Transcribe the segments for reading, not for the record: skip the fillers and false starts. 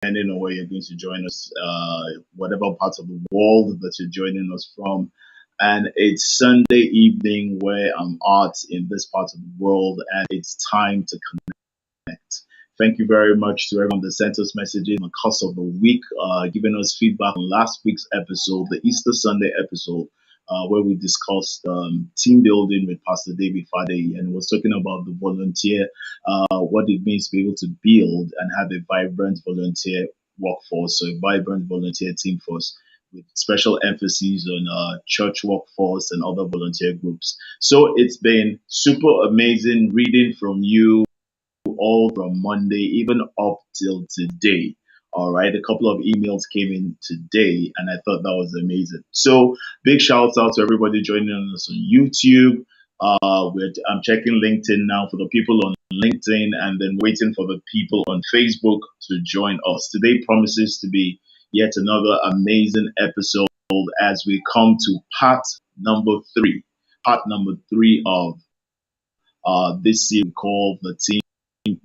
depending on where you're going to join us, whatever part of the world that you're joining us from. And it's Sunday evening where I'm out in this part of the world, and it's time to connect. Thank you very much to everyone that sent us messages in the course of the week, giving us feedback on last week's episode, the Easter Sunday episode, where we discussed team building with Pastor David Fade, and was talking about the volunteer, what it means to be able to build and have a vibrant volunteer workforce, so a vibrant volunteer team force with special emphasis on church workforce and other volunteer groups. So it's been super amazing reading from you all from Monday, even up till today. All right, a couple of emails came in today, and I thought that was amazing. So, big shout out to everybody joining us on YouTube. I'm checking LinkedIn now for the people on LinkedIn, and then waiting for the people on Facebook to join us. Today promises to be yet another amazing episode as we come to part number three of this series called the Team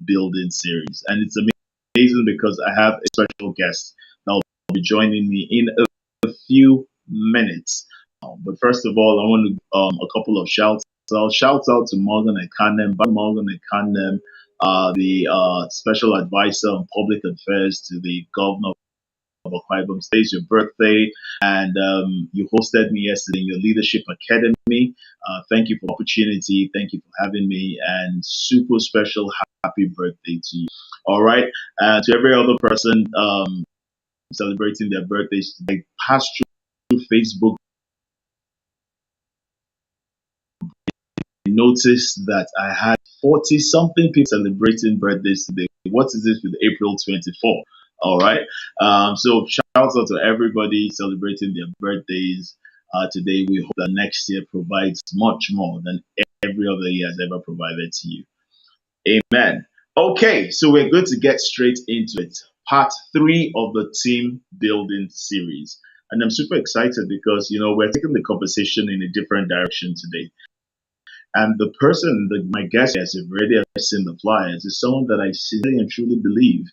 Building Series. And it's amazing because I have a special guest that will be joining me in a few minutes. But first of all, I want to a couple of shouts. So I'll shout out to Morgan Ekanem, Morgan Ekanem, the special advisor on public affairs to the governor of Akwa Ibom State, your birthday, and you hosted me yesterday in your leadership academy. Thank you for the opportunity. Thank you for having me, and super special happy birthday to you. All right, to every other person celebrating their birthdays today, pass through Facebook. Noticed that I had 40 something people celebrating birthdays today. What is this with April 24? All right. So shout out to everybody celebrating their birthdays today. We hope that next year provides much more than every other year has ever provided to you. Amen. Okay, so we're going to get straight into it. Part three of the team building series. And I'm super excited because, we're taking the conversation in a different direction today. And the person, my guest, as you've already seen the flyers, is someone that I sincerely and truly believe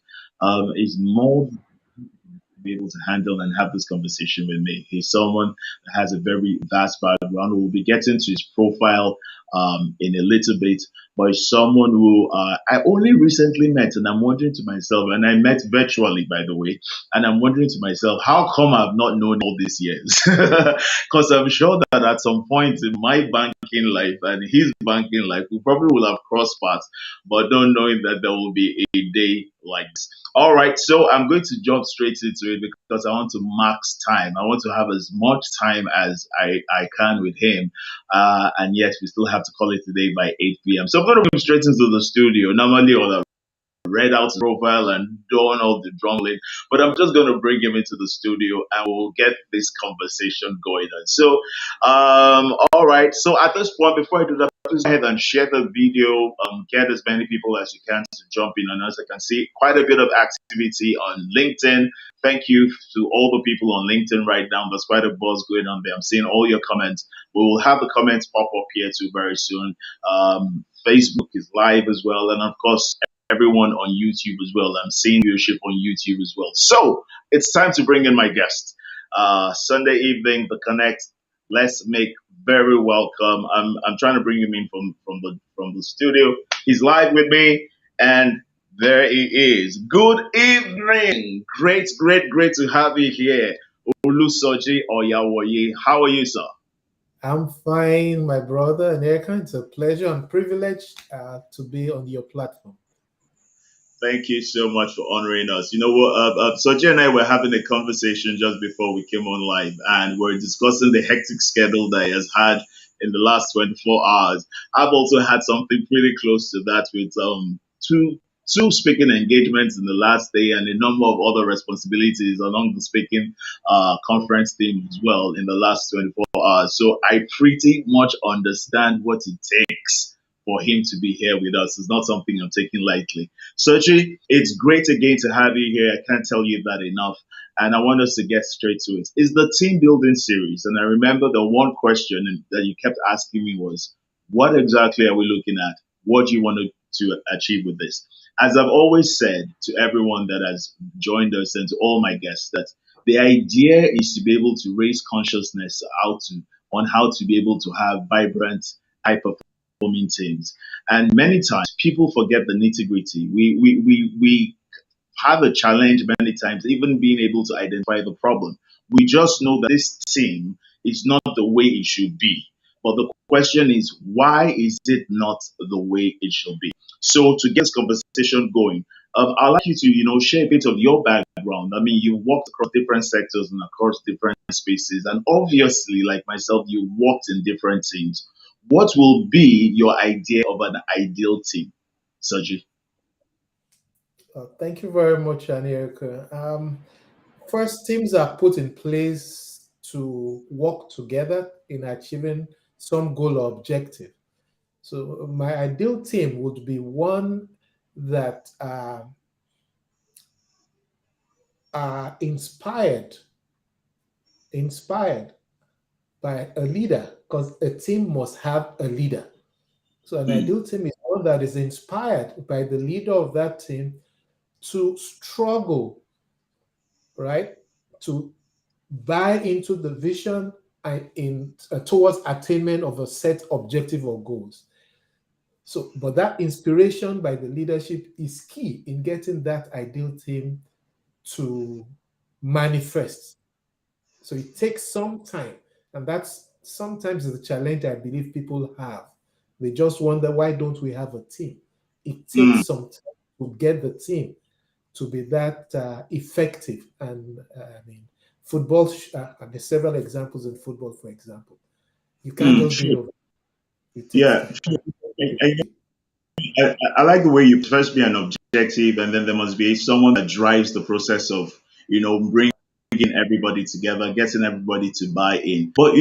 is more be able to handle and have this conversation with me. He's someone that has a very vast background. We'll be getting to his profile in a little bit, but he's someone who I only recently met, and I'm wondering to myself, and I met virtually, by the way, and I'm wondering to myself, how come I've not known all these years? Because I'm sure that at some point in my banking life and his banking life, we probably will have crossed paths, but don't knowing that there will be a day like this. All right, so I'm going to jump straight into it because I want to max time. I want to have as much time as I can with him. And yet we still have to call it today by 8 p.m. So I'm going to go straight into the studio. Normally, I would have read out his profile and done all the drumming, but I'm just going to bring him into the studio and we'll get this conversation going on. So, all right. So at this point, before I do that, please go ahead and share the video. Get as many people as you can to jump in. And as I can see, quite a bit of activity on LinkedIn. Thank you to all the people on LinkedIn right now. There's quite a buzz going on there. I'm seeing all your comments. We will have the comments pop up here too very soon. Facebook is live as well. And of course, everyone on YouTube as well. I'm seeing viewership on YouTube as well. So it's time to bring in my guest. Sunday evening, the Connect. Let's make very welcome. I'm trying to bring him in from the studio. He's live with me, and there he is. Good evening. Great to have you here. Olusoji Oyawoye. How are you, sir? I'm fine, my brother and Erica. It's a pleasure and privilege to be on your platform. Thank you so much for honoring us. You know what? Soji and I were having a conversation just before we came on live, and we're discussing the hectic schedule that he has had in the last 24 hours. I've also had something pretty close to that with two speaking engagements in the last day and a number of other responsibilities along the speaking conference team as well in the last 24 hours. So I pretty much understand what it takes for him to be here with us. It's not something I'm taking lightly. Sochi, it's great again to have you here. I can't tell you that enough. And I want us to get straight to it. It's the team building series. And I remember the one question that you kept asking me was, what exactly are we looking at? What do you want to achieve with this? As I've always said to everyone that has joined us and to all my guests, that the idea is to be able to raise consciousness on how to be able to have vibrant, high performing teams. And many times people forget the nitty gritty. We have a challenge many times, even being able to identify the problem. We just know that this team is not the way it should be. But the question is, why is it not the way it should be? So to get this conversation going, I'd like you to, share a bit of your background. I mean, you worked across different sectors and across different spaces, and obviously, like myself, you worked in different teams. What will be your idea of an ideal team, Saji? Thank you very much, Anirka. First, teams are put in place to work together in achieving some goal or objective. So, my ideal team would be one that are inspired by a leader, because a team must have a leader. So, an Hmm, ideal team is one that is inspired by the leader of that team to struggle, right? To buy into the vision and in towards attainment of a set objective or goals. So, but that inspiration by the leadership is key in getting that ideal team to manifest. So it takes some time, and that's sometimes the challenge I believe people have. They just wonder, why don't we have a team? It hmm, takes some time to get the team to be that effective. And I mean, football, there's several examples in football, for example. You can't just do it sure. over. It takes Yeah, time. sure. I like the way you first be an objective, and then there must be someone that drives the process of, bringing everybody together, getting everybody to buy in. But,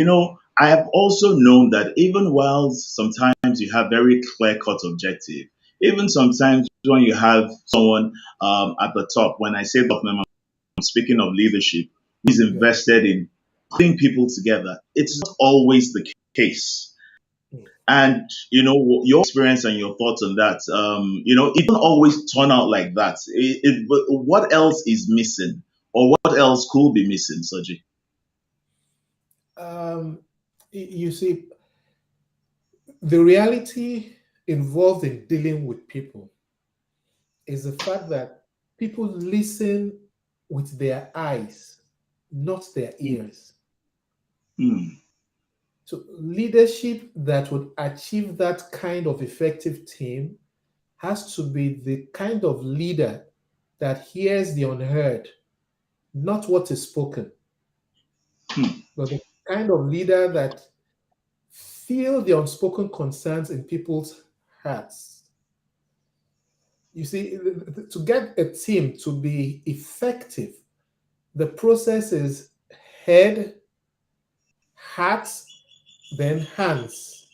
I have also known that even while sometimes you have very clear cut objective, even sometimes when you have someone at the top, when I say top, I'm speaking of leadership, who is Yeah. invested in putting people together, it's not always the case. Mm. And your experience and your thoughts on that. It don't always turn out like that. But what else is missing, or what else could be missing, Soji? Um, you see, the reality involved in dealing with people is the fact that people listen with their eyes, not their ears. Hmm, So, leadership that would achieve that kind of effective team has to be the kind of leader that hears the unheard, not what is spoken, hmm, but the kind of leader that feel the unspoken concerns in people's hearts. You see, to get a team to be effective, the process is head, heart, then hands.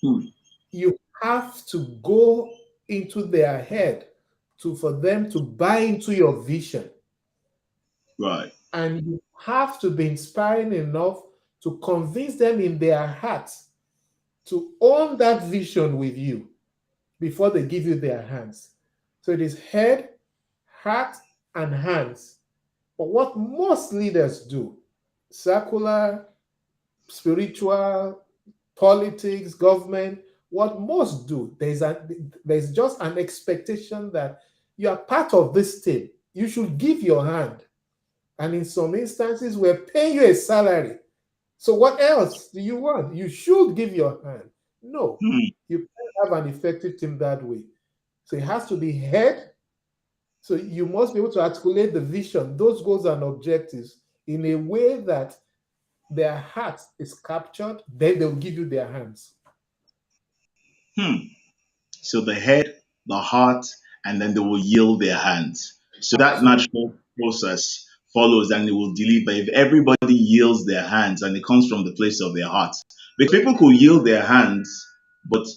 hmm. You have to go into their head for them to buy into your vision. Right. And you have to be inspiring enough to convince them in their hearts to own that vision with you before they give you their hands. So it is head, heart, and hands. But what most leaders do, secular, spiritual, politics, government, what most do, there's just an expectation that you are part of this team. You should give your hand. And in some instances, we're paying you a salary. So what else do you want? You should give your hand. No, Hmm, you can't have an effective team that way. So it has to be head. So you must be able to articulate the vision, those goals and objectives in a way that their heart is captured, then they'll give you their hands. hmm. So the head, the heart, and then they will yield their hands. So that Absolutely. natural process follows, and it will deliver if everybody yields their hands and it comes from the place of their heart. Because people could yield their hands, but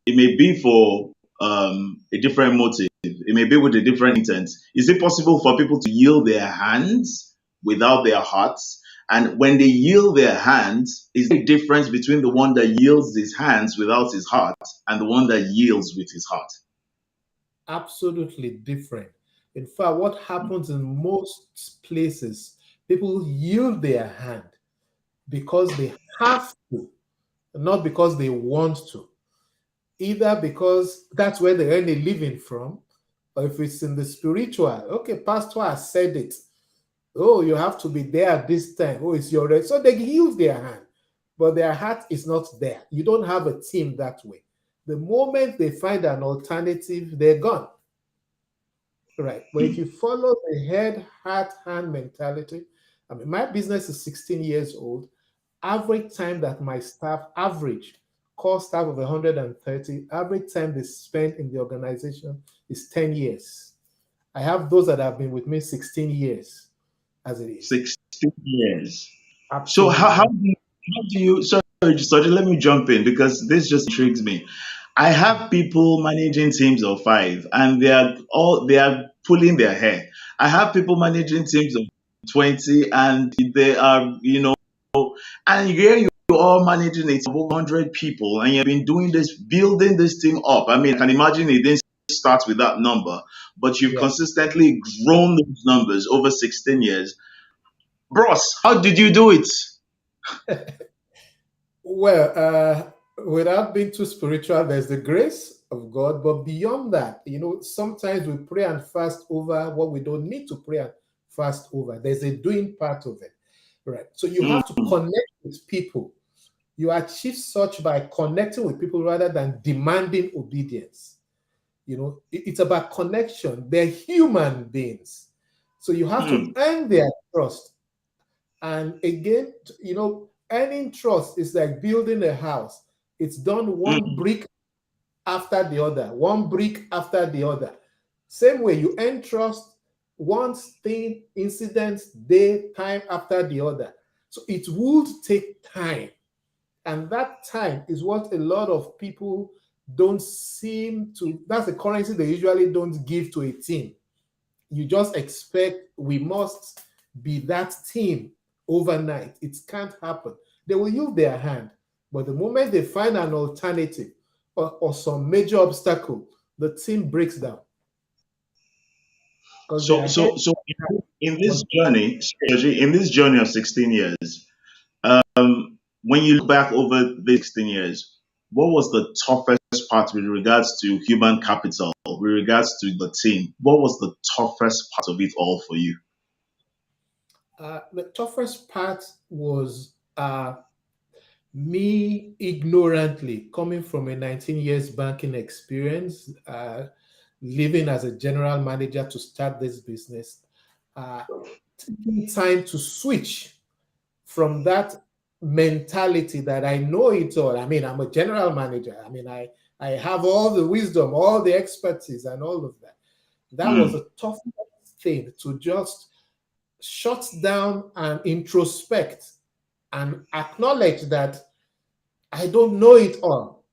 it may be for a different motive. It may be with a different intent. Is it possible for people to yield their hands without their hearts? And when they yield their hands, is there a difference between the one that yields his hands without his heart and the one that yields with his heart? absolutely different. In fact, what happens in most places, people yield their hand because they have to, not because they want to. Either because that's where they earn a living from, or if it's in the spiritual, okay, pastor has said it. Oh, you have to be there at this time. Oh, it's your right. So they use their hand, but their heart is not there. You don't have a team that way. The moment they find an alternative, they're gone. Right. But if you follow the head, heart, hand mentality, I mean, my business is 16 years old. Average time that my staff average, core staff of 130, average time they spend in the organization is 10 years. I have those that have been with me 16 years as it is. 16 years. So how Absolutely. do you, sorry, let me jump in because this just intrigues me. I have people managing teams of five and they are pulling their hair. I have people managing teams of 20 and they are, and here you are managing it of over 100 people and you've been doing this, building this thing up. I mean, I can imagine it didn't start with that number, but you've Yeah. consistently grown those numbers over 16 years. Bros, how did you do it? Well, without being too spiritual, there's the grace of God. But beyond that, sometimes we pray and fast over what we don't need to pray and fast over. There's a doing part of it. Right. So you Mm, have to connect with people. You achieve such by connecting with people rather than demanding obedience. It's about connection. They're human beings. So you have to mm, earn their trust. And again, earning trust is like building a house. It's done one mm, brick after the other, one brick after the other. Same way you earn trust, one thing, incident, day, time after the other. So it would take time. And that time is what a lot of people don't seem to, that's the currency they usually don't give to a team. You just expect we must be that team overnight. It can't happen. They will use their hand, but the moment they find an alternative or some major obstacle, the team breaks down because So, their head. in this journey, in this journey of 16 years, when you look back over the 16 years, what was the toughest part with regards to human capital, with regards to the team? What was the toughest part of it all for you? The toughest part was me ignorantly coming from a 19 years banking experience, living as a general manager to start this business, uh, taking time to switch from that mentality that I know it all. I mean, I'm a general manager. I mean, I have all the wisdom, all the expertise, and all of that. That was Mm, a tough thing to just shut down and introspect and acknowledge that I don't know it all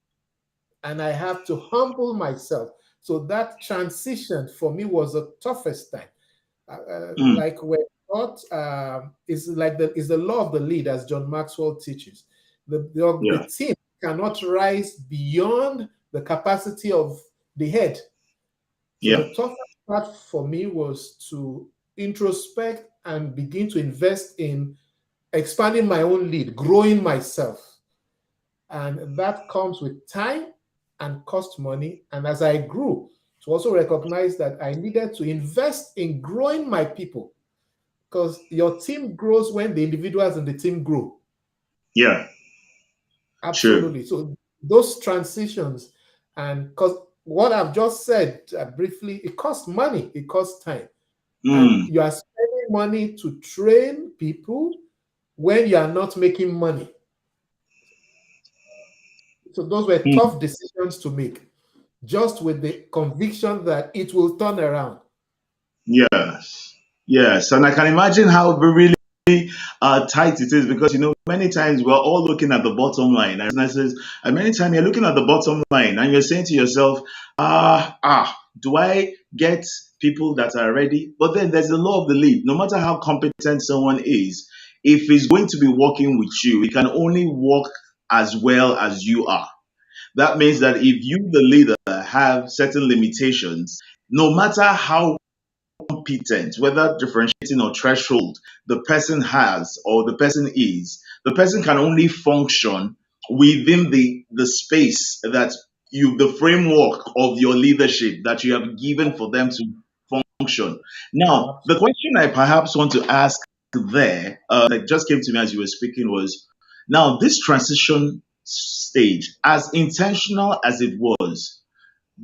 and I have to humble myself. So that transition for me was the toughest time. mm, Like we're taught, is like the law of the lead, as John Maxwell teaches. The yeah, team cannot rise beyond the capacity of the head. So yeah. the toughest part for me was to introspect and begin to invest in expanding my own lead, growing myself. And that comes with time and cost money. And as I grew, to also recognize that I needed to invest in growing my people because your team grows when the individuals in the team grow. Yeah, true. Absolutely. So those transitions, and because what I've just said briefly, it costs money, it costs time. And Mm, you are spending money to train people when you are not making money. So those were mm. tough decisions to make, just with the conviction that it will turn around. Yes, yes, and I can imagine how really tight it is because many times we're all looking at the bottom line as businesses, and many times you're looking at the bottom line and you're saying to yourself, do I get people that are ready? But then there's the law of the lead. No matter how competent someone is, if he's going to be working with you, he can only work as well as you are. That means that if you, the leader, have certain limitations, no matter how competent, whether differentiating or threshold the person has or the person is, the person can only function within the space that the framework of your leadership that you have given for them to function. Now, the question I perhaps want to ask there, that just came to me as you were speaking was, now this transition stage, as intentional as it was,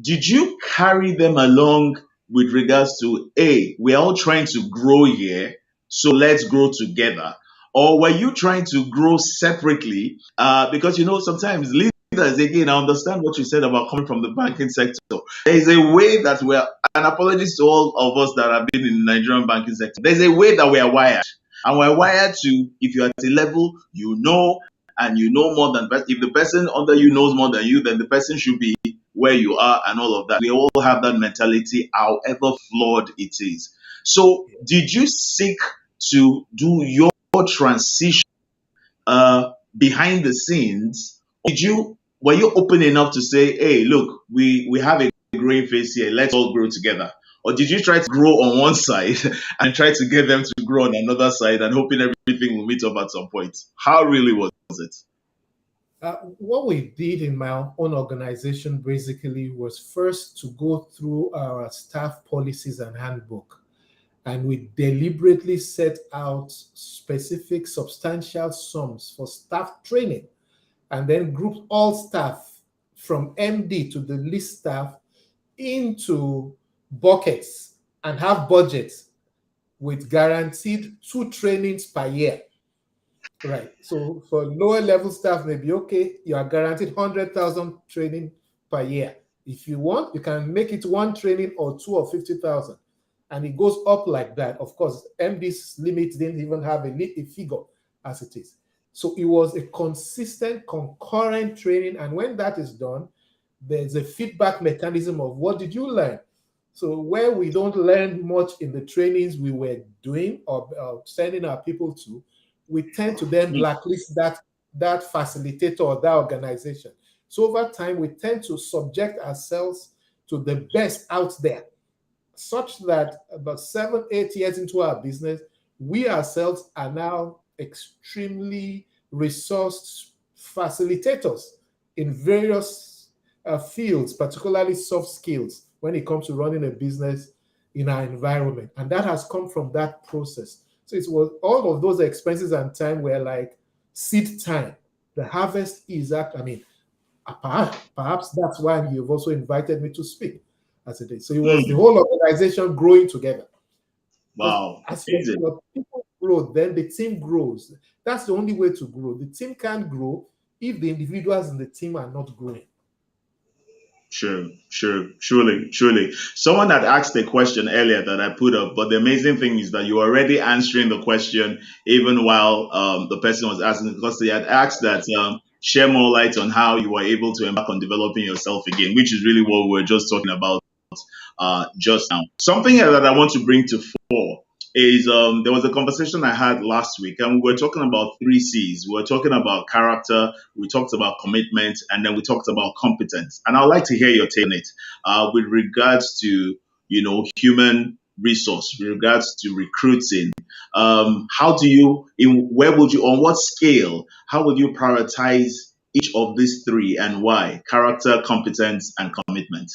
did you carry them along with regards to, hey, we're all trying to grow here, so let's grow together? Or were you trying to grow separately? Because sometimes leaders, again, I understand what you said about coming from the banking sector. There is a way that we're, and apologies to all of us that have been in the Nigerian banking sector, there's a way that we are wired. And we're wired to, if you're at a level, and you know more than, if the person under you knows more than you, then the person should be where you are and all of that. We all have that mentality, however flawed it is. So, did you seek to do your transition behind the scenes? Were you open enough to say, hey, look, we have a growing phase here, let's all grow together? Or did you try to grow on one side and try to get them to grow on another side and hoping everything will meet up at some point? How really was it? What we did in my own organization basically was first to go through our staff policies and handbook. And we deliberately set out specific substantial sums for staff training, and then grouped all staff from MD to the least staff into buckets and have budgets with guaranteed 2 trainings per year. Right. So for lower level staff, maybe okay, you are guaranteed 100,000 training per year. If you want, you can make it 1 training or 2 or 50,000. And it goes up like that. Of course, MD's limit didn't even have a figure as it is. So it was a consistent, concurrent training. And when that is done, there's a feedback mechanism of what did you learn? So where we don't learn much in the trainings we were doing or sending our people to, we tend to then blacklist that facilitator or that organization. So over time, we tend to subject ourselves to the best out there, such that about 7, 8 years into our business, we ourselves are now extremely resourced facilitators in various fields, particularly soft skills, when it comes to running a business in our environment. And that has come from that process. So it was all of those expenses and time were like seed time. The harvest is perhaps that's why you've also invited me to speak as it is. So it was the whole organization growing together. Wow. As your people grow, then the team grows. That's the only way to grow. The team can't grow if the individuals in the team are not growing. Sure, surely. Someone had asked a question earlier that I put up, but the amazing thing is that you're already answering the question even while the person was asking, because they had asked that share more light on how you were able to embark on developing yourself again, which is really what we were just talking about just now. Something that I want to bring to fore is there was a conversation I had last week, and we were talking about 3 C's. We were talking about character, we talked about commitment, and then we talked about competence. And I'd like to hear your take on it with regards to human resource, with regards to recruiting. How do you, on what scale, how would you prioritize each of these 3 and why? Character, competence, and commitment.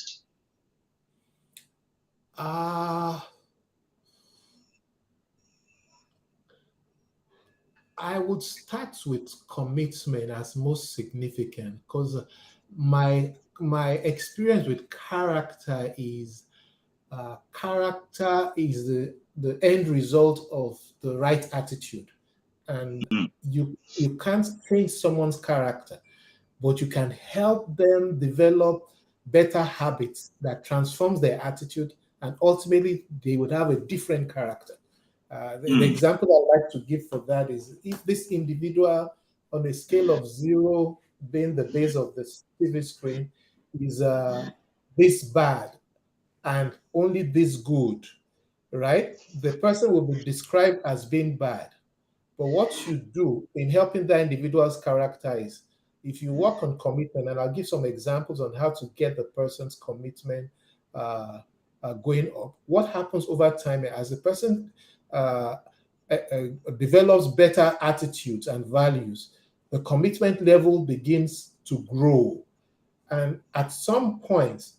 I would start with commitment as most significant, because my experience with character is the end result of the right attitude, and you can't change someone's character, but you can help them develop better habits that transforms their attitude, and ultimately they would have a different character. The example I like to give for that is, if this individual, on a scale of 0 being the base of the TV screen, is this bad and only this good, right? The person will be described as being bad. But what you do in helping that individual's character is If you work on commitment, and I'll give some examples on how to get the person's commitment uh, going up, what happens over time as the person uh, develops better attitudes and values, the commitment level begins to grow. And at some point,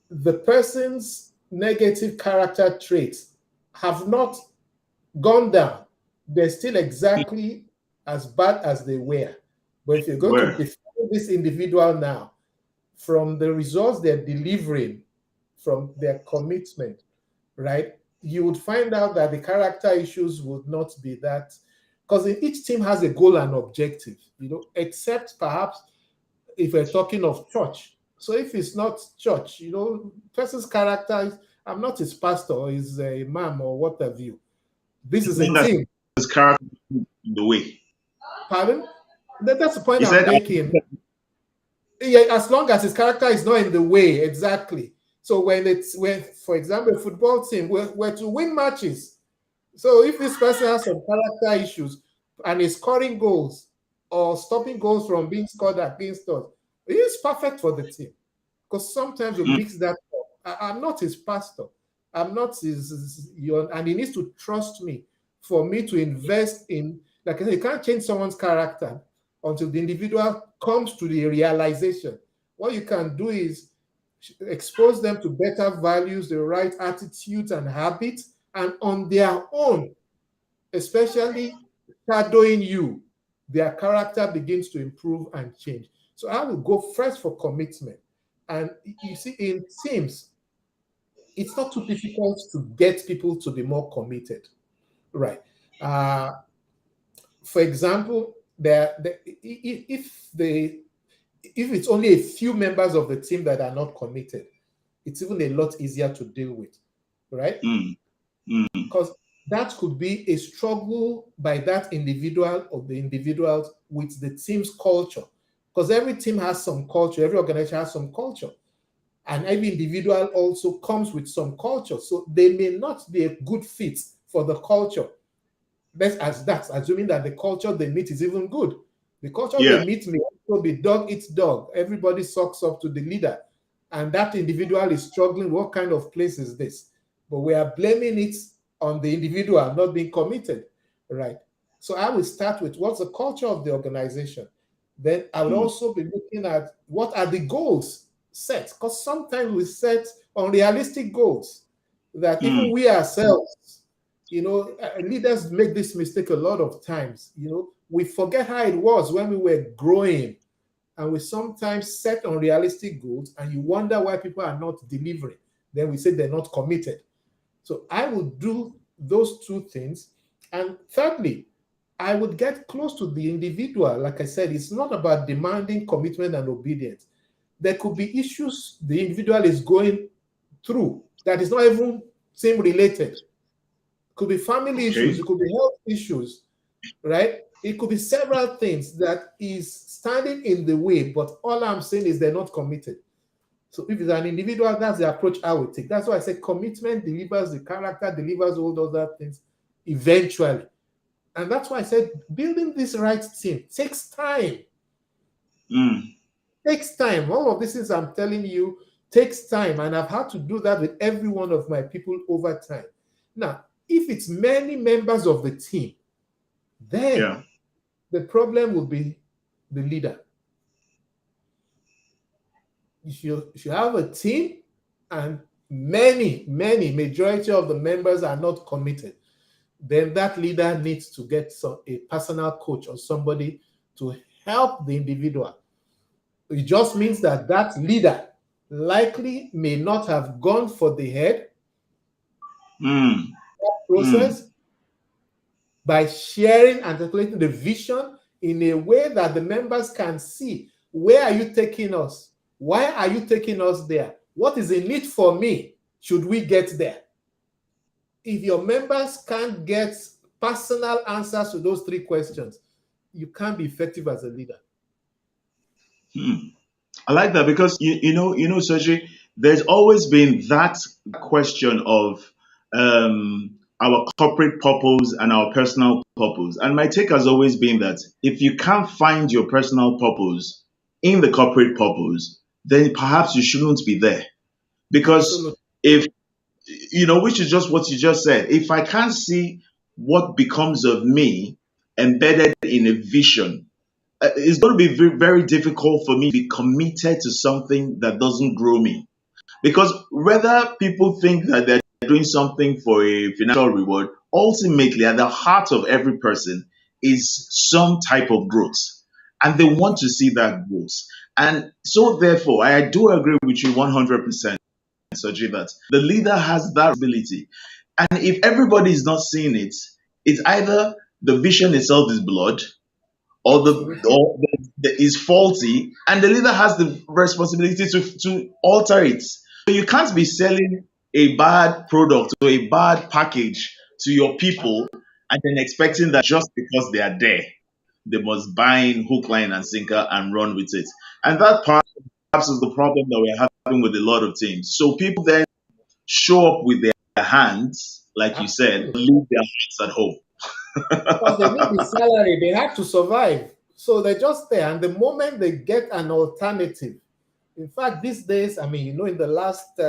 the person's negative character traits have not gone down. They're still exactly as bad as they were. But if you're going to Where? define this individual now from the results they're delivering, from their commitment, right, you would find out that the character issues would not be that, because each team has a goal and objective, except perhaps if we're talking of church. So if it's not church, person's character is, I'm not his pastor or his imam or what have you. This You is a mean that team. his character in the way? Pardon? That's the point He I'm said, making. Yeah, as long as his character is not in the way, exactly. So when, for example, a football team were to win matches, so if this person has some character issues and is scoring goals or stopping goals from being scored against us, he is perfect for the team. Because sometimes you mm, mix that up. I'm not his pastor. I'm not and he needs to trust me for me to invest in. Like I said, you can't change someone's character until the individual comes to the realization. What you can do is expose them to better values, the right attitudes and habits, and on their own, especially shadowing you, their character begins to improve and change. So I will go first for commitment. And you see, in teams, it's not too difficult to get people to be more committed, right? Uh, for example, if it's only a few members of the team that are not committed, it's even a lot easier to deal with, right? mm, mm, Because that could be a struggle by that individual or the individuals with the team's culture. Because every team has some culture, every organization has some culture, and every individual also comes with some culture. So they may not be a good fit for the culture. That's assuming that the culture they meet is even good. The culture they yeah. meet may also be dog eats dog. Everybody sucks up to the leader. And that individual is struggling. What kind of place is this? But we are blaming it on the individual not being committed, right? So I will start with what's the culture of the organization. Then I would Mm, also be looking at what are the goals set, because sometimes we set unrealistic goals that even mm, we ourselves, leaders make this mistake a lot of times. We forget how it was when we were growing, and we sometimes set unrealistic goals, and you wonder why people are not delivering. Then we say they're not committed. So I would do those two things. And thirdly, I would get close to the individual. Like I said, it's not about demanding commitment and obedience. There could be issues the individual is going through that is not even team related. It could be family issues, okay. it could be health issues, right? It could be several things that is standing in the way, but all I'm saying is they're not committed. So if it's an individual, that's the approach I would take. That's why I say commitment delivers the character, delivers all those other things eventually. And that's why I said building this right team takes time. Mm, Takes time. All of these things I'm telling you takes time. And I've had to do that with every one of my people over time. Now, if it's many members of the team, then yeah. the problem will be the leader. If you have a team and majority of the members are not committed, then that leader needs to get a personal coach or somebody to help the individual. It just means that that leader likely may not have gone for the head Mm, mm, process by sharing and articulating the vision in a way that the members can see, where are you taking us? Why are you taking us there? What is in it for me? Should we get there? If your members can't get personal answers to those three questions, you can't be effective as a leader. mm. I like that because Soji, there's always been that question of our corporate purpose and our personal purpose. And my take has always been that if you can't find your personal purpose in the corporate purpose, then perhaps you shouldn't be there. Because Absolutely. if, which is just what you just said, if I can't see what becomes of me embedded in a vision, it's going to be very, very difficult for me to be committed to something that doesn't grow me. Because whether people think that they're doing something for a financial reward, ultimately at the heart of every person is some type of growth. And they want to see that growth. And so therefore, I do agree with you 100%, Soji, that the leader has that ability. And if everybody is not seeing it, it's either the vision itself is blood, or Absolutely. is faulty, and the leader has the responsibility to alter it. So you can't be selling a bad product or a bad package to your people and then expecting that just because they are there, they must buy in hook, line, and sinker and run with it. And that perhaps is the problem that we're having with a lot of teams. So people then show up with their hands, like you said, Absolutely. leave their hearts at home. Because they need the salary, they have to survive. So they're just there. And the moment they get an alternative, in fact, these days, I mean, in the last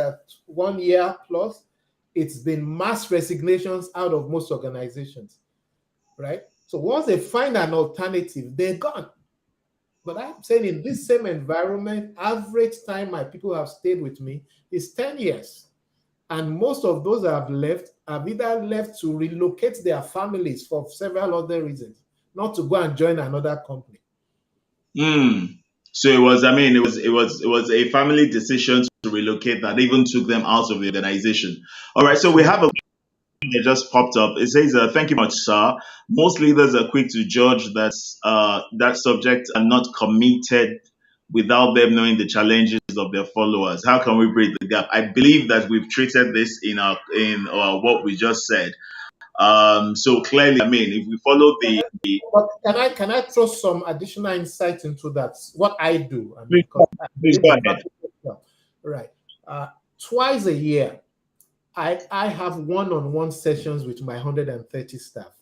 1 year plus, it's been mass resignations out of most organizations, right? So once they find an alternative, they're gone. But I'm saying in this same environment, average time my people have stayed with me is 10 years. And most of those that have either left to relocate their families for several other reasons, not to go and join another company. Mm. So it was, I mean, it was a family decision to relocate that even took them out of the organization. All right, so we Absolutely. have a question that just popped up. It says, "Thank you much, sir. Most leaders are quick to judge that subject are not committed without them knowing the challenges of their followers. How can we bridge the gap?" I believe that we've treated this in what we just said. So clearly, I mean, if we follow the But can I throw some additional insight into that? What I do, I mean, please, because I please did go the ahead. practice as well. Right. Twice a year, I have one-on-one sessions with my 130 staff,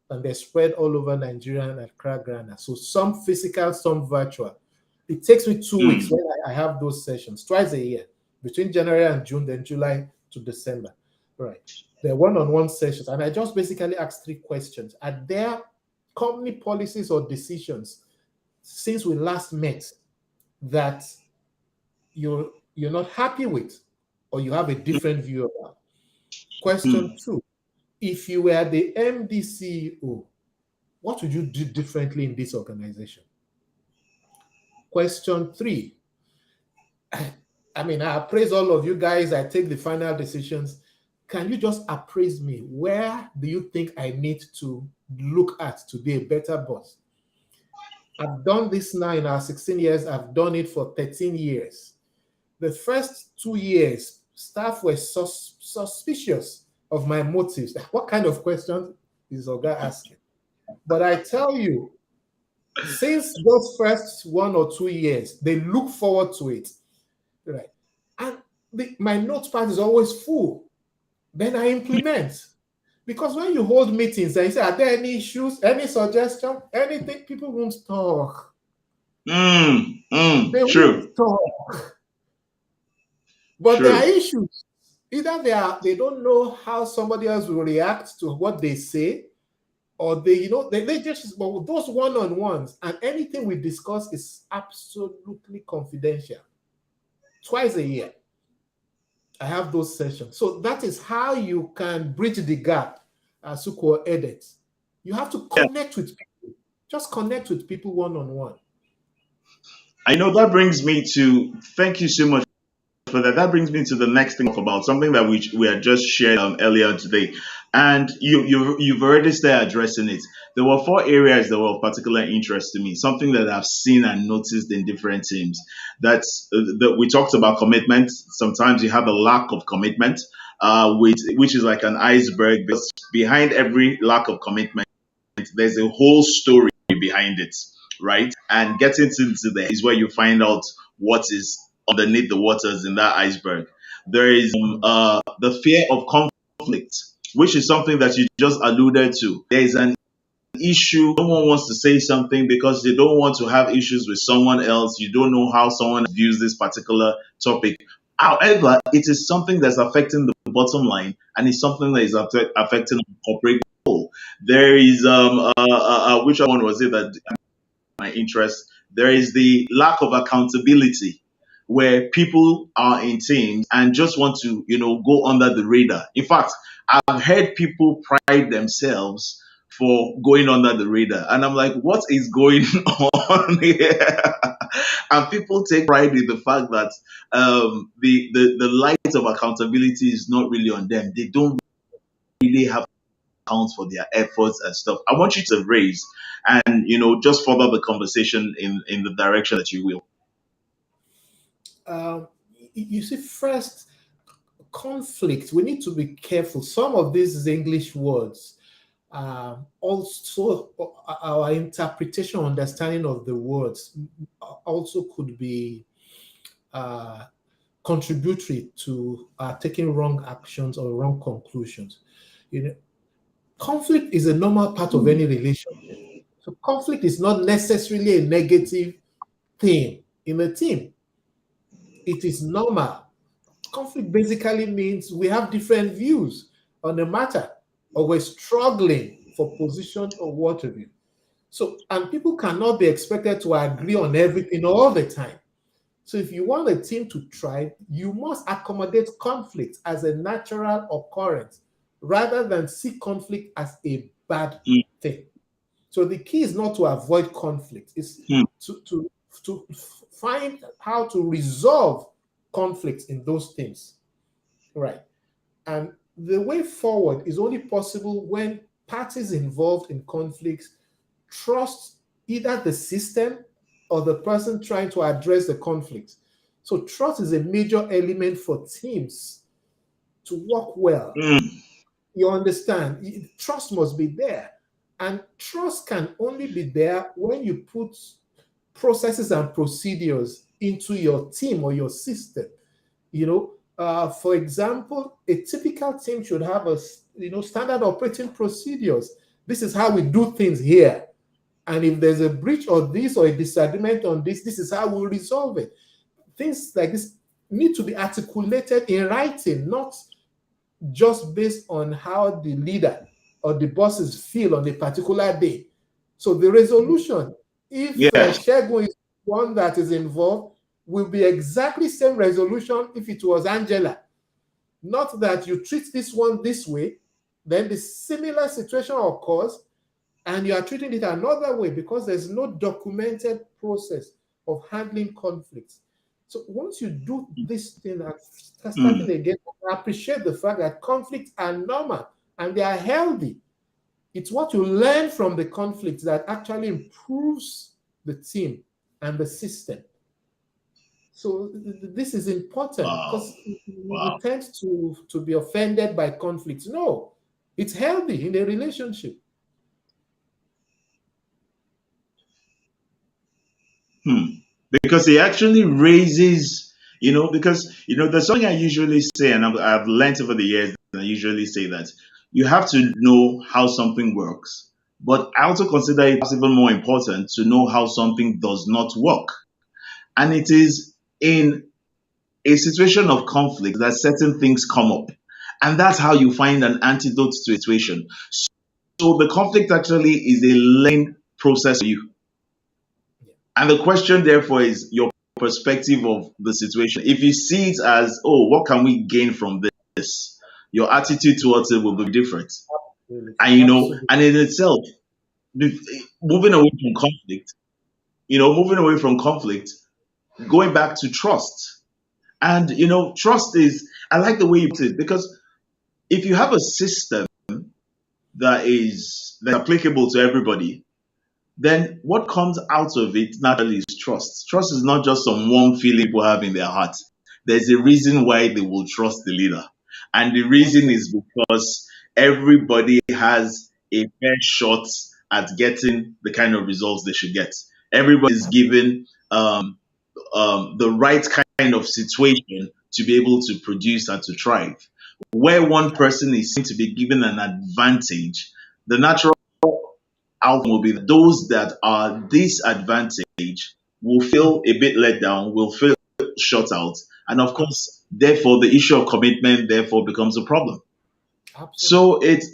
and they're spread all over Nigeria and Accra, Ghana. So some physical, some virtual. It takes me 2 weeks Mm, when I have those sessions twice a year, between January and June, then July to December. Right. They're one-on-one sessions, and I just basically ask 3 questions. Are there company policies or decisions since we last met that you're not happy with, or you have a different view about? Question mm, two: if you were the MD CEO, what would you do differently in this organization? Question three: I mean, I appraise all of you guys. I take the final decisions. Can you just appraise me? Where do you think I need to look at to be a better boss? I've done this now in our 16 years. I've done it for 13 years. The first 2 years, staff were suspicious of my motives. What kind of questions is Oga asking? But I tell you, since those first 1 or 2 years, they look forward to it. Right. And my notepad is always full. Then I implement. Because when you hold meetings and you say, are there any issues, any suggestion, anything, people won't talk. They true, won't talk. But there are true. issues. Either they don't know how somebody else will react to what they say, or they just, but those one-on-ones and anything we discuss is absolutely confidential. Twice a year, I have those sessions. So that is how you can bridge the gap, as Suko edits. You have to Yeah, connect with people. Just connect with people one-on-one. I know that brings me to thank you so much for that. That brings me to the next thing about something that we had just shared earlier today, and you've already started addressing it. There were 4 areas that were of particular interest to me. Something that I've seen and noticed in different teams. That we talked about commitment. Sometimes you have a lack of commitment, which is like an iceberg. Because behind every lack of commitment, there's a whole story behind it, right? And getting into there is where you find out what is underneath the waters in that iceberg. There is the fear of conflict. which is something that you just alluded to. There is an issue. Someone wants to say something because they don't want to have issues with someone else. You don't know how someone views this particular topic. However, it is something that's affecting the bottom line, and it's something that is affecting the corporate goal. There is which one was it that my interest? There is the lack of accountability where people are in teams and just want to, go under the radar. In fact, I've heard people pride themselves for going under the radar. And I'm like, what is going on here? And people take pride in the fact that the light of accountability is not really on them. They don't really have account for their efforts and stuff. I want you to raise and just further the conversation in the direction that you will. Um, you see, first, conflict, we need to be careful. Some of these English words, also our interpretation, understanding of the words also could be contributory to taking wrong actions or wrong conclusions. Conflict is a normal part of any relationship. So conflict is not necessarily a negative thing in a team. It is normal. Conflict basically means we have different views on a matter, or we're struggling for position or what have you. So, and people cannot be expected to agree on everything all the time. So, if you want a team to thrive, you must accommodate conflict as a natural occurrence rather than see conflict as a bad thing. So, the key is not to avoid conflict, it's to find how to resolve conflicts in those things. Right. And the way forward is only possible when parties involved in conflicts trust either the system or the person trying to address the conflict. So trust is a major element for teams to work well. You understand? Trust must be there. And trust can only be there when you put processes and procedures into your team or your system. For example, a typical team should have a standard operating procedures. This is how we do things here. And if there's a breach of this or a disagreement on this, this is how we'll resolve it. Things like this need to be articulated in writing, not just based on how the leader or the bosses feel on a particular day. So the resolution, if Shegun is one that is involved, will be exactly same resolution if it was Angela. Not that you treat this one this way, then the similar situation occurs, and you are treating it another way because there's no documented process of handling conflicts. So once you do this thing and starting again, I appreciate the fact that conflicts are normal and they are healthy. It's what you learn from the conflict that actually improves the team and the system. So this is important because we tend to be offended by conflicts. No, it's healthy in a relationship. Because it actually raises, because, there's something I usually say, and I've learned over the years, and I usually say that you have to know how something works. But I also consider it even more important to know how something does not work. And it is in a situation of conflict that certain things come up. And that's how you find an antidote to a situation. So the conflict actually is a learning process for you. And the question, therefore, is your perspective of the situation. If you see it as, oh, what can we gain from this? Your attitude towards it will be different. And, and in itself, moving away from conflict, going back to trust. And, trust is, I like the way you put it, because if you have a system that's applicable to everybody, then what comes out of it naturally is trust. Trust is not just some warm feeling people have in their hearts. There's a reason why they will trust the leader. And the reason is because everybody has a fair shot at getting the kind of results they should get. Everybody is given the right kind of situation to be able to produce and to thrive. where one person is seen to be given an advantage, the natural outcome will be that those that are disadvantaged will feel a bit let down, will feel shut out. And of course, therefore, the issue of commitment therefore becomes a problem. Absolutely. So it's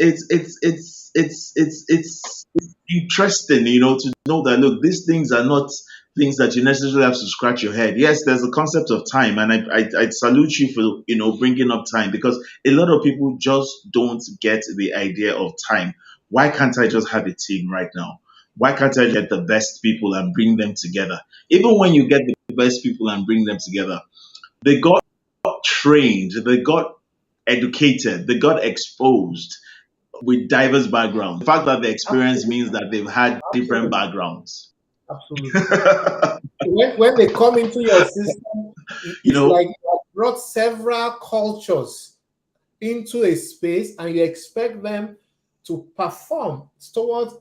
interesting, to know that look, these things are not things that you necessarily have to scratch your head. Yes, there's a concept of time, and I salute you for bringing up time, because a lot of people just don't get the idea of time. Why can't I just have a team right now? Why can't I get the best people and bring them together? Even when you get the best people and bring them together, they got trained, they got educated, they got exposed with diverse backgrounds. The fact that the experience Absolutely. means that they've had different Absolutely. backgrounds. Absolutely. When they come into your system, you it's know, like you have brought several cultures into a space and you expect them to perform towards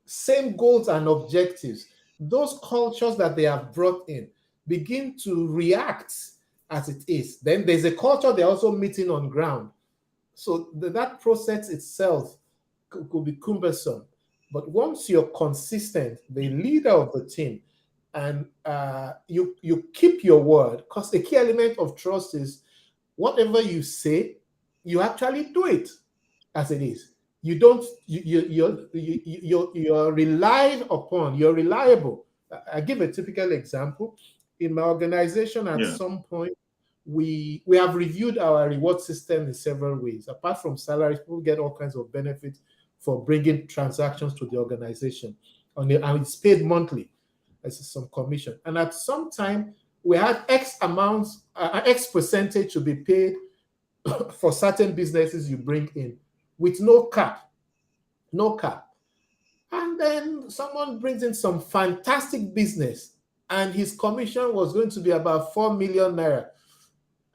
same goals and objectives. Those cultures that they have brought in begin to react as it is. Then there's a culture they're also meeting on ground. So that process itself could be cumbersome. But once you're consistent, the leader of the team, and you keep your word, because the key element of trust is whatever you say, you actually do it as it is. You don't you're relied upon. You're reliable. I give a typical example. In my organization, at yeah, some point, we have reviewed our reward system in several ways. Apart from salaries, people get all kinds of benefits for bringing transactions to the organization, and it's paid monthly as some commission. And at some time, we had X amounts, X percentage to be paid for certain businesses you bring in with no cap, no cap. And then someone brings in some fantastic business, and his commission was going to be about 4 million naira.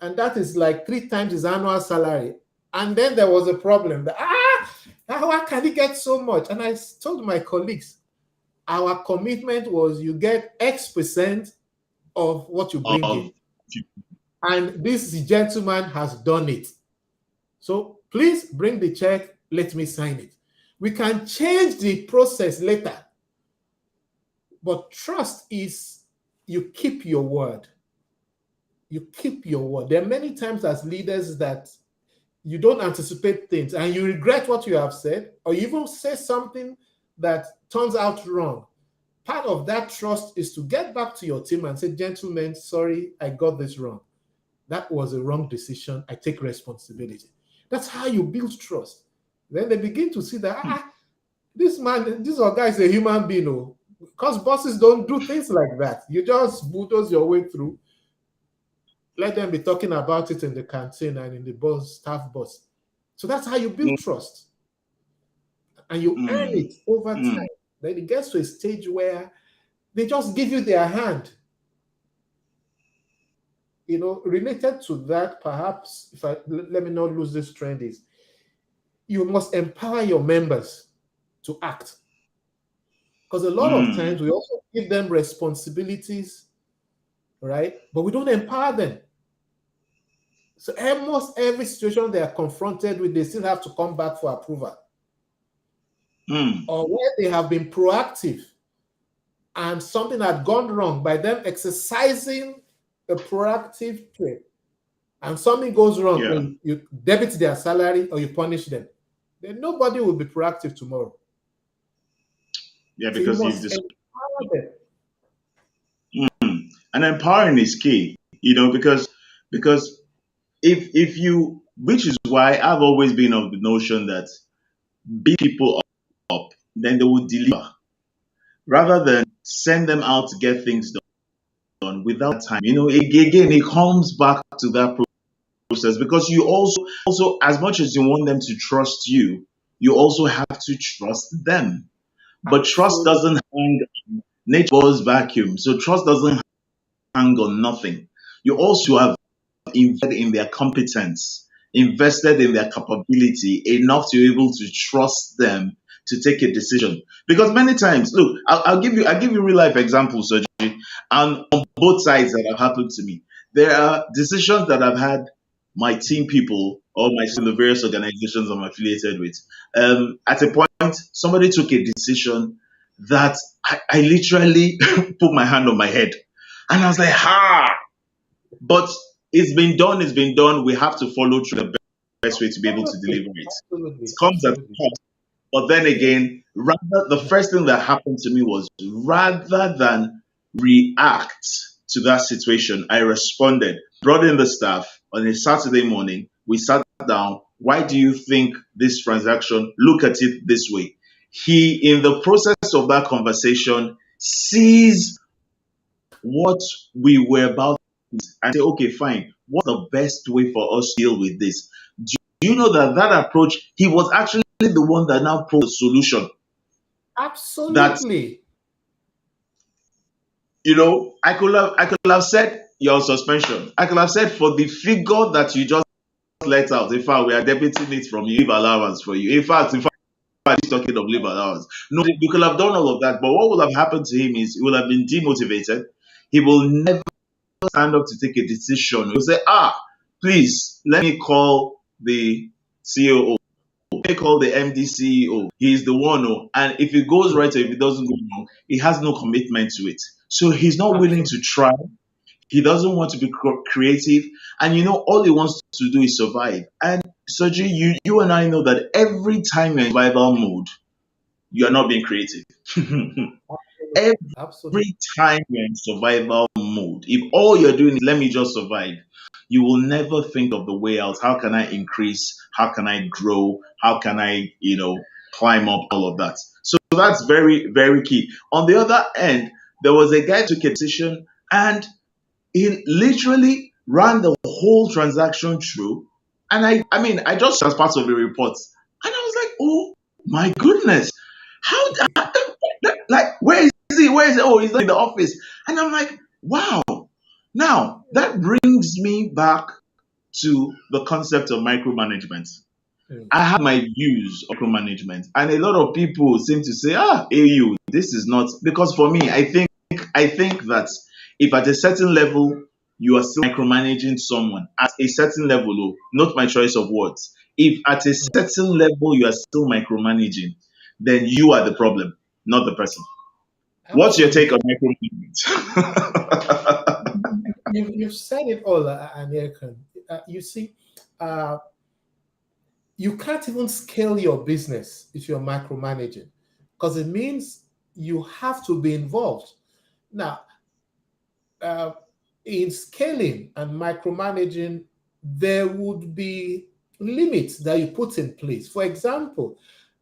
And that is like 3 times his annual salary. And then there was a problem. Why can he get so much? And I told my colleagues, our commitment was you get X% of what you bring in. of And this gentleman has done it. So please bring the check, let me sign it. We can change the process later. But trust is you keep your word. You keep your word. There are many times as leaders that you don't anticipate things and you regret what you have said, or you even say something that turns out wrong. Part of that trust is to get back to your team and say, gentlemen, sorry, I got this wrong. That was a wrong decision. I take responsibility. That's how you build trust. Then they begin to see that this man, this guy is a human being, because bosses don't do things like that. You just bulldoze your way through. Let them be talking about it in the canteen and in the staff bus. So that's how you build trust. And you earn mm, it over mm, time. Then it gets to a stage where they just give you their hand. Related to that, perhaps, if let me not lose this trend, is you must empower your members to act. Because a lot of mm, times we also give them responsibilities, right? But we don't empower them. So almost every situation they are confronted with, they still have to come back for approval. mm, Or where they have been proactive and something had gone wrong, by them exercising a proactive trait, and something goes wrong, yeah, you debit their salary or you punish them, then nobody will be proactive tomorrow. yeah, So you because you've must just empower them. and empowering is key, because if you, which is why I've always been of the notion that beat people up, then they will deliver rather than send them out to get things done without time. Again, it comes back to that process, because you also, as much as you want them to trust you, you also have to trust them. But trust Absolutely. doesn't hang, nature was vacuum, so trust doesn't hang on nothing. You also have invested in their competence, invested in their capability enough to be able to trust them to take a decision. Because many times, look, I'll give you real life examples, Soji, and on both sides that have happened to me. There are decisions that I've had. my team people or my in the various organizations I'm affiliated with. At a point, somebody took a decision that I literally put my hand on my head, and I was like, "Ha!" But it's been done. It's been done. We have to follow through the best way to be able to Absolutely, deliver it. It absolutely, comes at a absolutely. cost. But then Yeah, again, rather the first thing that happened to me was rather than react to that situation, I responded, brought in the staff on a Saturday morning. We sat down. Why do you think this transaction? Look at it this way. He, in the process of that conversation, sees what we were about and say, okay, fine. What's the best way for us to deal with this? Do you know that that approach, he was actually the one that now proposed the solution that, absolutely. I could have said your suspension. I could have said for the figure that you just let out, in fact, we are debiting it from you, leave allowance for you. In fact, he's talking of leave allowance. No, we could have done all of that, but what would have happened to him is he would have been demotivated. He will never stand up to take a decision. He'll say, please, let me call the COO. Let me call the MD CEO. He's the one. And if it goes right or if it doesn't go wrong, he has no commitment to it. So he's not willing Absolutely. to try. He doesn't want to be creative. And all he wants to do is survive. And Soji, you and I know that every time you're in survival mode, you are not being creative. Absolutely. Absolutely. Every time you're in survival mode, if all you're doing is let me just survive, you will never think of the way out. How can I increase? How can I grow? How can I, climb up all of that? So that's very, very key. On the other end, there was a guy who took a decision and he literally ran the whole transaction through. And I just as part of the report, and I was like, oh my goodness, how like where is he? Where is he? Oh, he's not in the office. And I'm like, wow. Now that brings me back to the concept of micromanagement. Mm. I have my views of micromanagement, and a lot of people seem to say, AU, this is not because for me, I think that if at a certain level you are still micromanaging someone at a certain level, not my choice of words. If at a Mm. certain level you are still micromanaging, then you are the problem, not the person. What's your take on Absolutely. micromanagement? You've said it all, American. You see, uh, you can't even scale your business if you're micromanaging because it means you have to be involved. Now, uh, in scaling and micromanaging, there would be limits that you put in place. For example,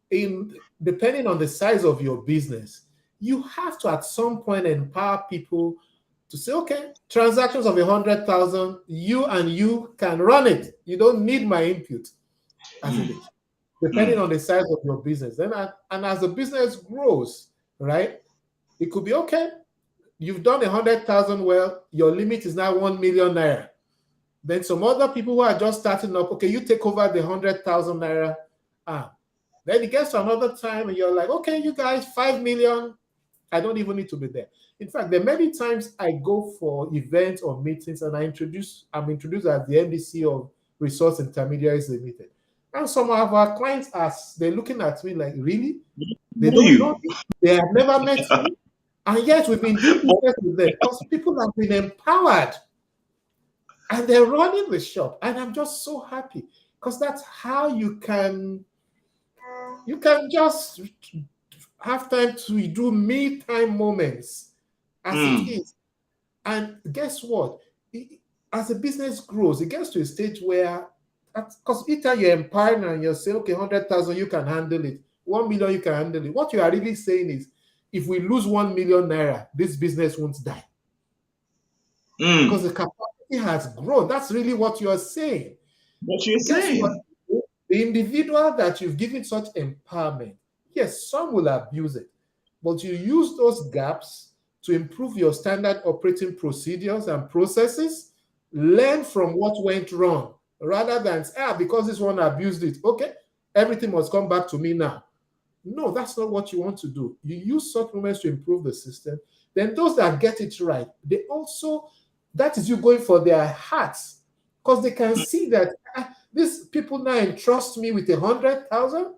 in depending on the size of your business, you have to at some point empower people to say, okay, transactions of 100,000, you and you can run it. You don't need my input as it is, depending Mm, on the size of your business. And as the business grows, right, it could be okay. You've done 100,000 well, your limit is now 1 million naira. Then some other people who are just starting up, okay, you take over the 100,000 naira. Ah, then it gets to another time and you're like, okay, you guys, 5 million. I don't even need to be there. In fact, there are many times I go for events or meetings and I'm introduced as the MDC of Resource Intermediaries Limited. And some of our clients are they're looking at me like, really? They who are don't know you? me, they have never met me. And yet we've been doing business with them because people have been empowered and they're running the shop. And I'm just so happy because that's how you can just have time to do me time moments as it Mm, is. And guess what? As the business grows, it gets to a stage where, because either you're empowering and you're saying, okay, 100,000, you can handle it. 1 million, you can handle it. What you are really saying is, if we lose 1 million naira, this business won't die because mm. the capacity has grown. That's really what you are saying. What you're Guess what? saying? The individual that you've given such empowerment, yes, some will abuse it, but you use those gaps to improve your standard operating procedures and processes, learn from what went wrong, rather than, because this one abused it, okay, everything must come back to me now. No, that's not what you want to do. You use such moments to improve the system. Then those that get it right, they also, that is you going for their hearts because they can see that these people now entrust me with 100,000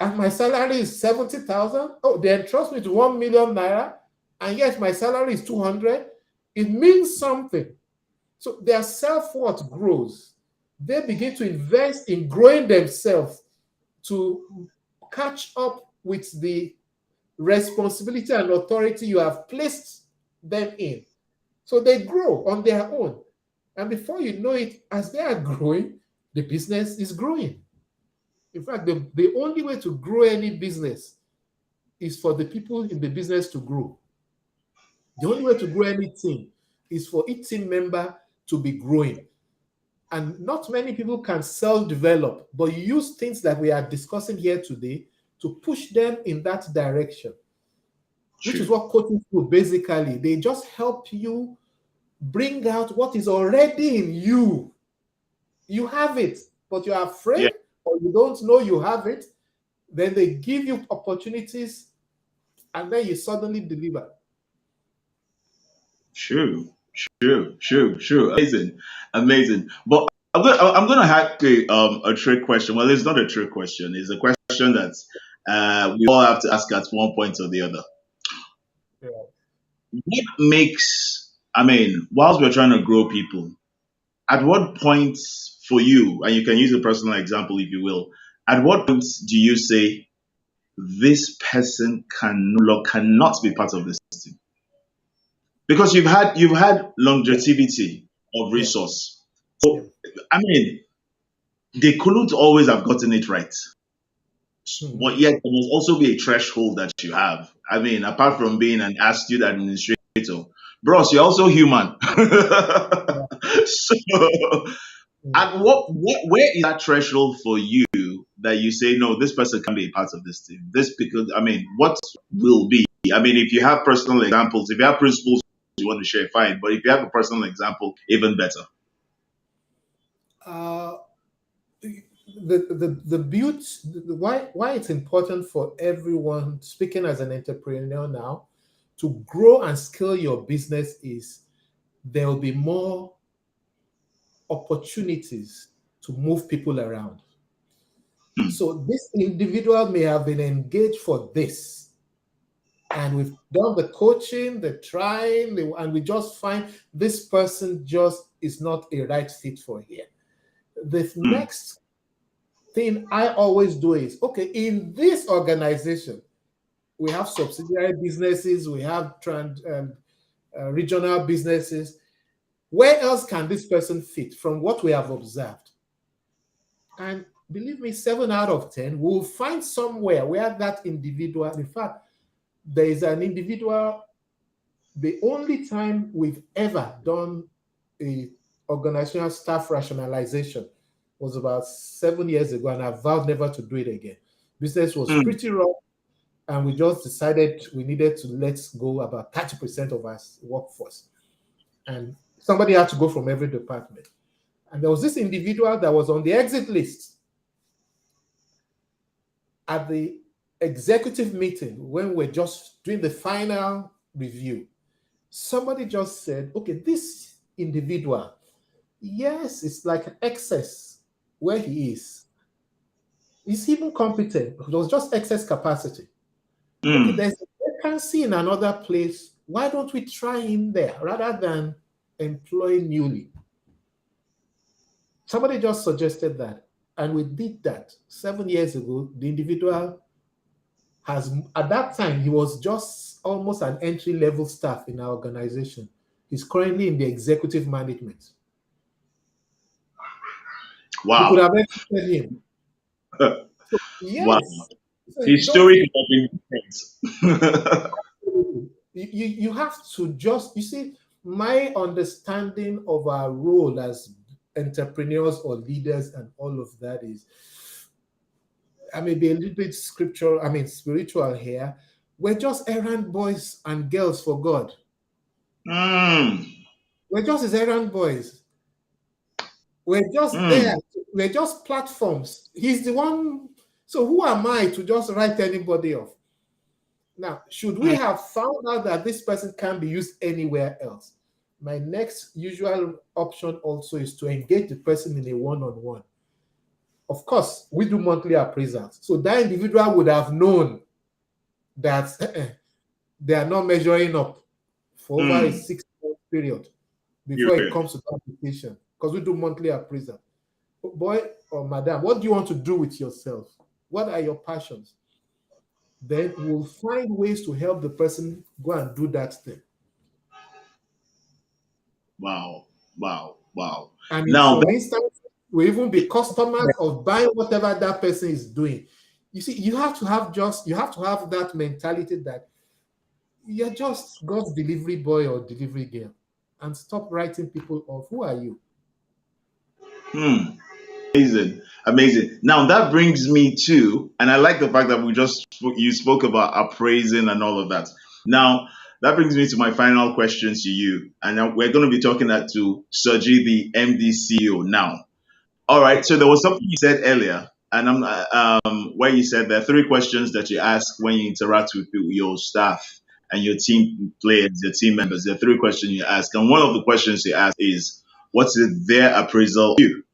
and my salary is 70,000. Oh, they entrust me to 1 million naira, and yet my salary is 200. It means something. So their self-worth grows. They begin to invest in growing themselves to catch up with the responsibility and authority you have placed them in. So they grow on their own. And before you know it, as they are growing, the business is growing. In fact, the only way to grow any business is for the people in the business to grow. The only way to grow anything is for each team member to be growing. And not many people can self-develop, but you use things that we are discussing here today to push them in that direction, which is what coaches do basically. They just help you bring out what is already in you. You have it, but you're afraid or you don't know you have it. Then they give you opportunities and then you suddenly deliver. True. Amazing. But I'm gonna have a trick question. Well, it's not a trick question. It's a question that we all have to ask at one point or the other. Yeah. What makes, I mean, whilst we're trying to grow people, at what point for you, and you can use a personal example if you will, at what point do you say this person cannot be part of this team? Because you've had longevity of Yeah. resource. So I mean, they couldn't always have gotten it right. But yet there must also be a threshold that you have. I mean, apart from being an astute administrator, bros, you're also human. So at where is that threshold for you that you say no, this person can be a part of this team? This, because I mean, what will be? I mean, if you have personal examples, if you have principles you want to share, fine. But if you have a personal example, even better. Uh, the beauty, why it's important for everyone speaking as an entrepreneur now to grow and scale your business is there will be more opportunities to move people around. So this individual may have been engaged for this, and we've done the coaching, the trying, and we just find this person just is not a right fit for here. The next thing I always do is, okay, in this organization, we have subsidiary businesses, we have regional businesses. Where else can this person fit from what we have observed? And believe me, 7 out of 10 will find somewhere where that individual, in fact, there is an individual, the only time we've ever done a organizational staff rationalization was about 7 years ago, and I vowed never to do it again. Business was pretty rough, and we just decided we needed to let go about 30% of our workforce. And somebody had to go from every department. And there was this individual that was on the exit list. At the executive meeting, when we're just doing the final review, somebody just said, okay, this individual, yes, it's like excess where he is. He's even competent. There was just excess capacity. Okay, there's a vacancy in another place. Why don't we try him there rather than employ newly? Somebody just suggested that. And we did that 7 years ago. The individual has, at that time, he was just almost an entry-level staff in our organization. He's currently in the executive management. Wow. We could have expected him. So, yes. Wow. So his story could have been you have to just, you see, my understanding of our role as entrepreneurs or leaders and all of that is, I may be a little bit spiritual here. We're just errand boys and girls for God. We're just his errand boys. We're just there. We're just platforms. He's the one. So who am I to just write anybody off? Now, should we have found out that this person can be used anywhere else? My next usual option also is to engage the person in a one-on-one. Of course, we do monthly appraisals. So that individual would have known that they are not measuring up for over a Hmm. 6 month period before it Period. comes to the application, because we do monthly appraisal. Boy or madam, what do you want to do with yourself? What are your passions? Then we'll find ways to help the person go and do that thing. Wow. Wow. Wow. And in Now some instances, we even be customers of buying whatever that person is doing. You see, you have to have that mentality that you're just God's delivery boy or delivery girl, and stop writing people off. Who are you? hmm, amazing, amazing. Now that brings me to, and I like the fact that you spoke about appraising and all of that. Now that brings me to my final questions to you, and now we're going to be talking to Soji, the MD CEO. Now, all right. So there was something you said earlier, and where you said there are three questions that you ask when you interact with your staff and your team players, your team members. There are three questions you ask, and one of the questions you ask is, "What's their appraisal of you?"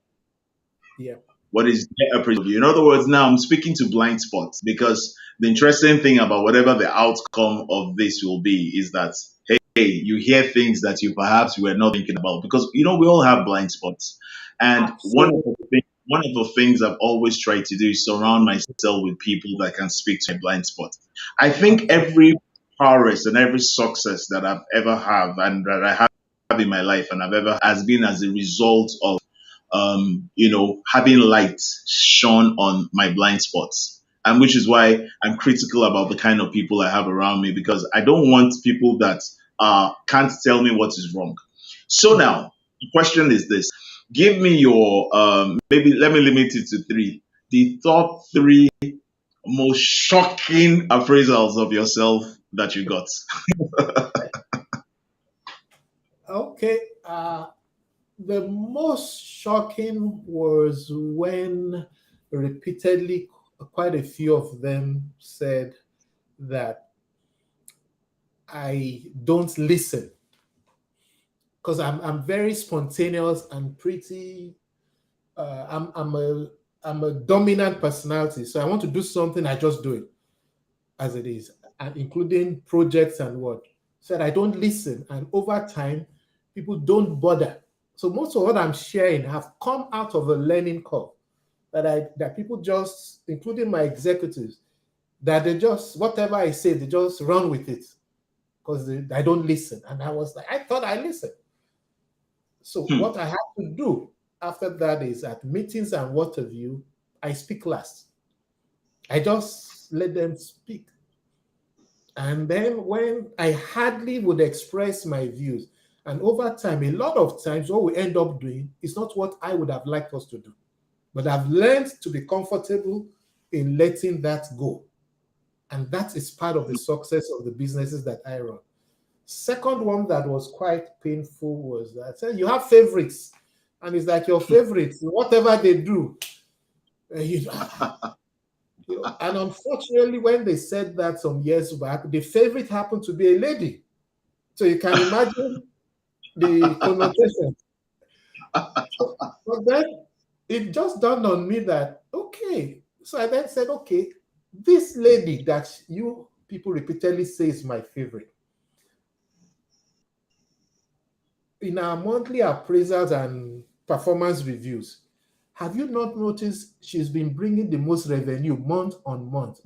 Yeah. What is their appraisal of you? In other words, now I'm speaking to blind spots because the interesting thing about whatever the outcome of this will be is that, hey, you hear things that you perhaps were not thinking about because we all have blind spots. And Absolutely. one of the things I've always tried to do is surround myself with people that can speak to my blind spots. I think Absolutely. every prowess and every success that I've ever have and that I have in my life and I've ever has been as a result of having light shone on my blind spots. And which is why I'm critical about the kind of people I have around me because I don't want people that can't tell me what is wrong. So Mhm. now, the question is this. Give me your, maybe let me limit it to three. The top three most shocking appraisals of yourself that you got. Okay. The most shocking was when repeatedly quite a few of them said that I don't listen, because I'm very spontaneous and pretty. I'm a dominant personality, so I want to do something, I just do it as it is, and including projects and what. Said I don't listen, and over time, people don't bother. So most of what I'm sharing have come out of a learning curve that people just, including my executives, that they just whatever I say, they just run with it because I don't listen. And I was like, I thought I listened. So Hmm. what I have to do after that is at meetings and what have you, I speak last. I just let them speak. And then when I hardly would express my views, and over time, a lot of times, what we end up doing is not what I would have liked us to do. But I've learned to be comfortable in letting that go. And that is part of the success of the businesses that I run. Second one that was quite painful was that I said, you have favorites. And it's like your favorites, whatever they do, uh, you, and unfortunately, when they said that some years back, the favorite happened to be a lady. So you can imagine the connotation. But then it just dawned on me that, okay. So I then said, okay, this lady that you people repeatedly say is my favorite. In our monthly appraisals and performance reviews, have you not noticed she's been bringing the most revenue month on month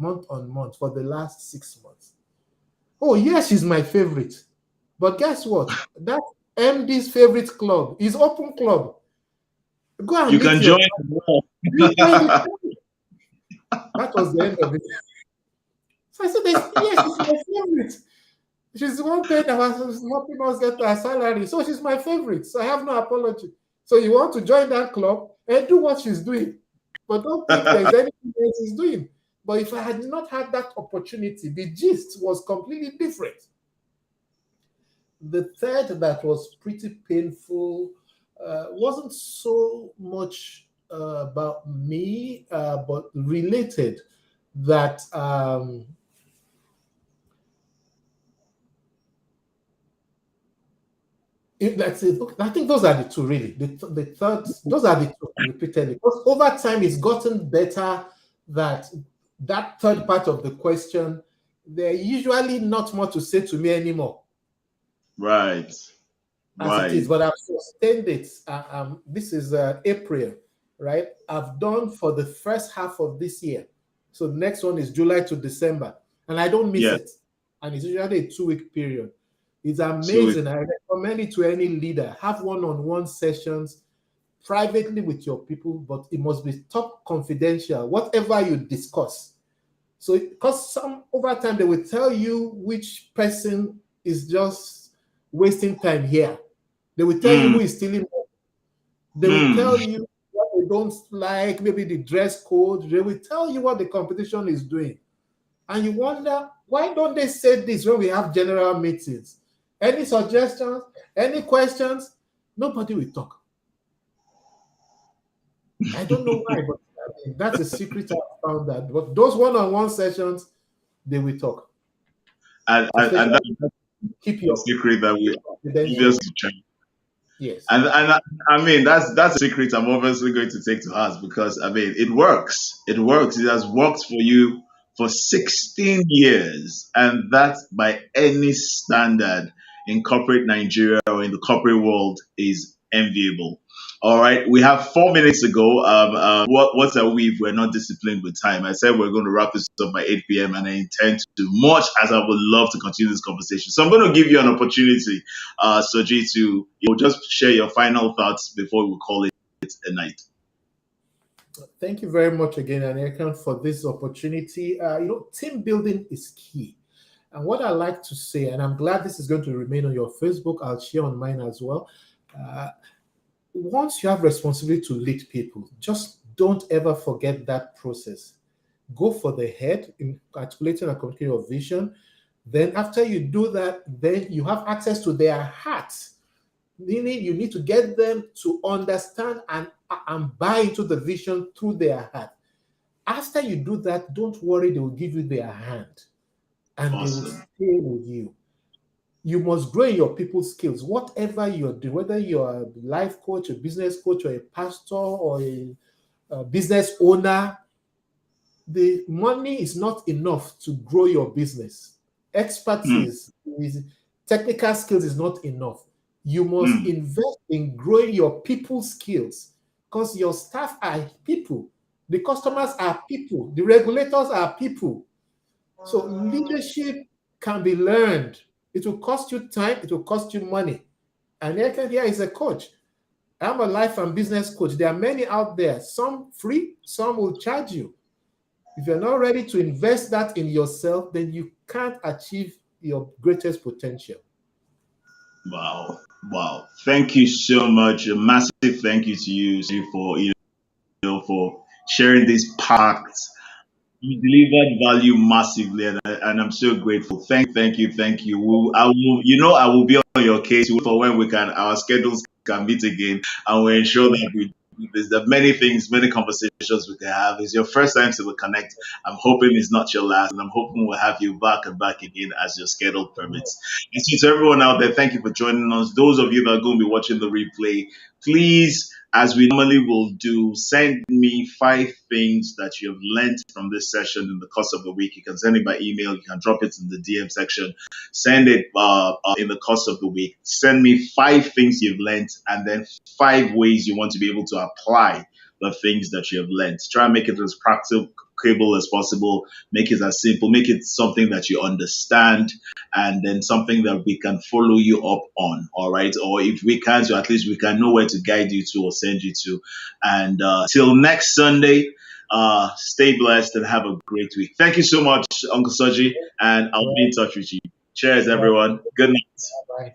for the last 6 months? Oh, yes, she's my favorite. But guess what? That MD's favorite club is open club. Go and You meet can your join. club. You join the club. That was the end of it. So I said, yes, she's my favorite. She's the one paying us, helping us get our salary. So she's my favorite. So I have no apology. So you want to join that club and do what she's doing. But don't think there's anything else she's doing. But if I had not had that opportunity, the gist was completely different. The third that was pretty painful wasn't so much about me, but related that That's it. I think those are the two really. The third, those are the two repeatedly. Because over time, it's gotten better that that third part of the question, they're usually not more to say to me anymore Right. as it is. Right. But I've sustained it. This is April, right? I've done for the first half of this year. So the next one is July to December, and I don't miss Yeah. it. And it's usually a 2 week period. It's So amazing. I recommend it to any leader. Have one-on-one sessions privately with your people, but it must be top confidential, whatever you discuss. So, because some over time they will tell you which person is just wasting time here. They will tell you mm, who is stealing. They will tell mm. you what they don't like, maybe the dress code. They will tell you what the competition is doing. And you wonder, why don't they say this when we have general meetings? Any suggestions? Any questions? Nobody will talk. I don't know why, but that's a secret I found that. But those one-on-one sessions, they will talk. And Especially that's keep the your secret that we confidential. obviously try. Yes. And I mean that's a secret I'm obviously going to take to heart because I mean it works. It works. It has worked for you for 16 years, and that by any standard in corporate Nigeria or in the corporate world is enviable. All right, we have 4 minutes to go. What are we if we're not disciplined with time? I said we're going to wrap this up by 8 p.m. and I intend to do much as I would love to continue this conversation. So I'm going to give you an opportunity, Soji, to just share your final thoughts before we call it a night. Thank you very much again, American, for this opportunity. Team building is key. And what I like to say, and I'm glad this is going to remain on your Facebook, I'll share on mine as well. Once you have responsibility to lead people, just don't ever forget that process. Go for the head in articulating and communicating your vision. Then after you do that, then you have access to their hearts. Meaning you need to get them to understand and buy into the vision through their heart. After you do that, don't worry, they will give you their hand and they will Awesome. stay with you. You must grow in your people's skills, whatever you're doing, whether you're a life coach, a business coach, or a pastor, or a business owner. The money is not enough to grow your business. Mm, Expertise, technical skills is not enough. You must mm, invest in growing your people skills because your staff are people, the customers are people, the regulators are people. So leadership can be learned. It will cost you time, it will cost you money. And here is a coach. I'm a life and business coach. There are many out there, some free, some will charge you. If you're not ready to invest that in yourself, then you can't achieve your greatest potential. wow. Wow. Thank you so much. A massive thank you to you Soji, for for sharing this packed. You delivered value massively, and I'm so grateful. Thank you. I will, I will be on your case for when our schedules can meet again, and we ensure that there's the many things, many conversations we can have. It's your first time to connect. I'm hoping it's not your last, and I'm hoping we'll have you back and back again as your schedule permits. And so to everyone out there, thank you for joining us. Those of you that are going to be watching the replay, please, as we normally will do, send me 5 things that you have learned from this session in the course of the week. You can send it by email. You can drop it in the DM section. Send it in the course of the week. Send me 5 things you've learned and then 5 ways you want to be able to apply the things that you have learned. Try and make it as practicable as possible. Make it as simple. Make it something that you understand and then something that we can follow you up on. All right. Or if we can't, so at least we can know where to guide you to or send you to. And till next Sunday, stay blessed and have a great week. Thank you so much, Uncle Soji, and I'll be in touch with you. Cheers, Well, everyone. Good night. bye.